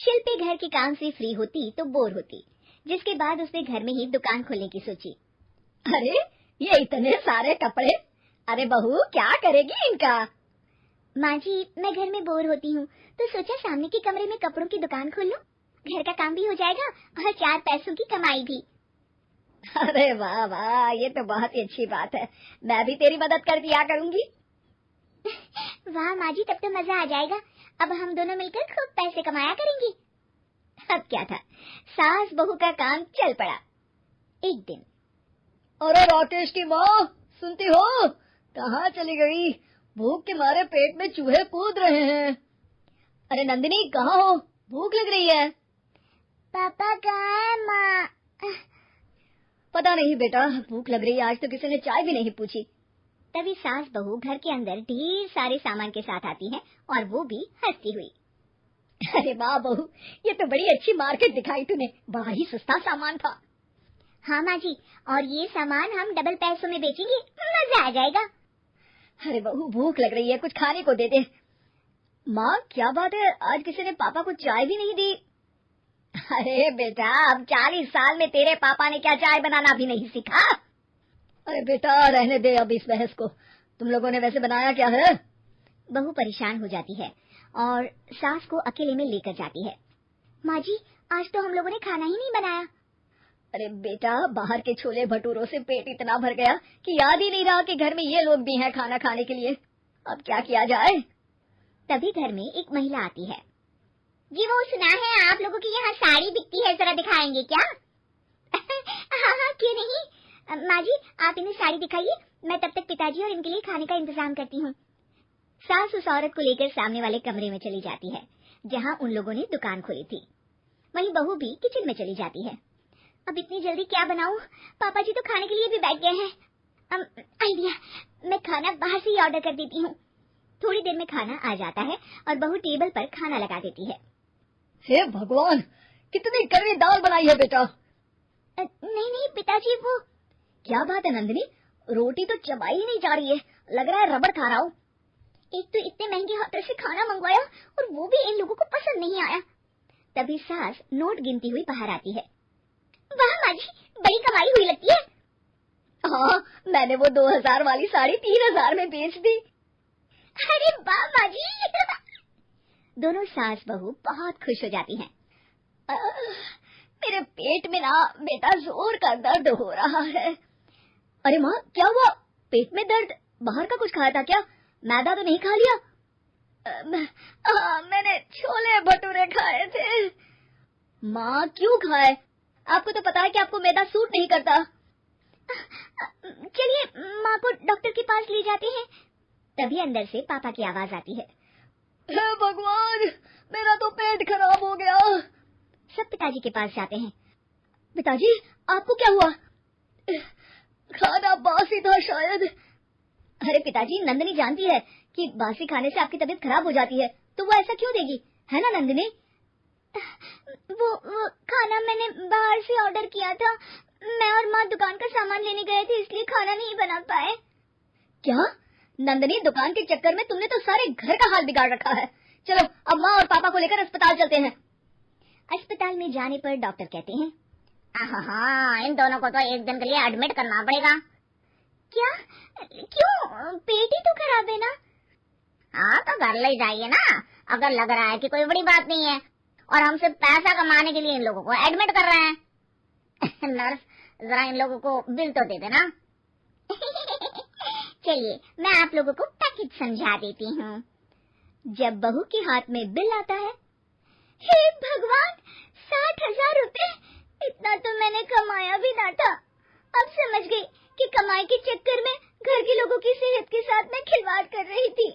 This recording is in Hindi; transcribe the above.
शिल्पी घर के काम से फ्री होती तो बोर होती, जिसके बाद उसने घर में ही दुकान खोलने की सोची। अरे ये इतने सारे कपड़े, अरे बहू क्या करेगी इनका? माँ जी, मैं घर में बोर होती हूँ तो सोचा सामने के कमरे में कपड़ों की दुकान खोल लूं। घर का काम भी हो जाएगा और 4 पैसों की कमाई भी। अरे वाह वाह, ये तो बहुत ही अच्छी बात है, मैं भी तेरी मदद कर दिया करूंगी। वाह माँ जी, तब तो मजा आ जाएगा। अब हम दोनों मिलकर खूब पैसे कमाया करेंगे। अब क्या था, सास बहू का काम चल पड़ा। एक दिन, अरे राकेश की माँ, सुनती हो? कहाँ चली गई? भूख के मारे पेट में चूहे कूद रहे हैं। अरे नंदिनी, कहाँ हो? भूख लग रही है। पापा कहाँ है माँ? पता नहीं बेटा, भूख लग रही है, आज तो किसी ने चाय भी नहीं पूछी। तभी सास बहू घर के अंदर ढेर सारे सामान के साथ आती हैं और वो भी हंसती हुई। अरे वाह बहू, ये तो बड़ी अच्छी मार्केट दिखाई तूने, बड़ा ही सस्ता सामान था। हाँ माँ जी, और ये सामान हम डबल पैसों में बेचेंगे, मजा आ जाएगा। अरे बहू, भूख लग रही है, कुछ खाने को दे दे। माँ क्या बात है, आज किसी ने पापा को चाय भी नहीं दी? अरे बेटा, अब 40 साल में तेरे पापा ने क्या चाय बनाना भी नहीं सीखा? अरे बेटा रहने दे अब इस बहस को, तुम लोगों ने वैसे बनाया क्या है? बहू परेशान हो जाती है और सास को अकेले में लेकर जाती है। माँ जी, आज तो हम लोगों ने खाना ही नहीं बनाया। अरे बेटा, बाहर के छोले भटूरों से पेट इतना भर गया कि याद ही नहीं रहा कि घर में ये लोग भी हैं खाना खाने के लिए। अब क्या किया जाए? तभी घर में एक महिला आती है। जी वो सुना है आप लोगों की यहाँ साड़ी बिकती है, जरा दिखाएंगे क्या? हाँ हाँ क्यों नहीं। माँ जी आप इन्हें साड़ी दिखाइए, मैं तब तक पिताजी और इनके लिए खाने का इंतजाम करती हूँ। सास उस औरत को लेकर सामने वाले कमरे में चली जाती है जहाँ उन लोगों ने दुकान खोली थी। वहीं बहू भी किचन में चली जाती है। अब इतनी जल्दी क्या बनाऊं? पापा जी तो खाने के लिए भी बैठ गए हैं। आइडिया, मैं खाना बाहर से ही ऑर्डर कर देती हूँ। थोड़ी देर में खाना आ जाता है और बहू टेबल पर खाना लगा देती है। हे भगवान, कितनी कड़वी दाल बनाई है बेटा। नहीं नहीं पिताजी, वो क्या बात है नंदिनी, रोटी तो चबाई ही नहीं जा रही है, लग रहा है रबड़ खा रहा हूँ। एक तो इतने महंगे होटल से खाना मंगवाया और वो भी इन लोगों को पसंद नहीं आया। तभी सास नोट गिनती हुई बाहर आती है। वाह माँ जी, बड़ी कमाई हुई लगती है। हाँ, मैंने वो 2000 वाली साड़ी 3000 में बेच दी। अरे वाह माँ जी। दोनों सास बहू बहुत खुश हो जाती हैं। मेरे पेट में ना बेटा जोर का दर्द हो रहा है। अरे माँ क्या हुआ? पेट में दर्द? बाहर का कुछ खाया था क्या? मैदा तो नहीं खा लिया? मैंने छोले भटूरे खाए थे। माँ क्यों खाए? आपको तो पता है कि आपको मैदा सूट नहीं करता। चलिए माँ को डॉक्टर के पास ले जाते हैं। तभी अंदर से पापा की आवाज आती है। हे भगवान, मेरा तो पेट खराब हो गया। सब पिताजी के पास जाते हैं। पिताजी आपको क्या हुआ? खाना बासी था शायद। अरे पिताजी, नंदिनी जानती है कि बासी खाने से आपकी तबीयत खराब हो जाती है, तो वो ऐसा क्यों देगी, है ना नंदिनी? वो खाना मैंने बाहर से ऑर्डर किया था। मैं और माँ दुकान का सामान लेने गए थे, इसलिए खाना नहीं बना पाए। क्या नंदिनी, दुकान के चक्कर में तुमने तो सारे घर का हाल बिगाड़ रखा है। चलो अब माँ और पापा को लेकर अस्पताल चलते हैं। अस्पताल में जाने पर डॉक्टर कहते हैं, हाँ इन दोनों को तो एक दिन के लिए एडमिट करना पड़ेगा। क्या? क्यों? पेट ही तो खराब है ना। हाँ तो घर ले जाइए ना, अगर लग रहा है कि कोई बड़ी बात नहीं है और हम सिर्फ पैसा कमाने के लिए इन लोगों को एडमिट कर रहे हैं। नर्स जरा इन लोगों को बिल तो दे देना। चलिए मैं आप लोगों को पैकेज समझा देती हूँ। जब बहू के हाथ में बिल आता है, हे भगवान, 60,000 रुपए! इतना तो मैंने कमाया भी ना था। अब समझ गई कि कमाई के चक्कर में घर के लोगों की सेहत के साथ मैं खिलवाड़ कर रही थी।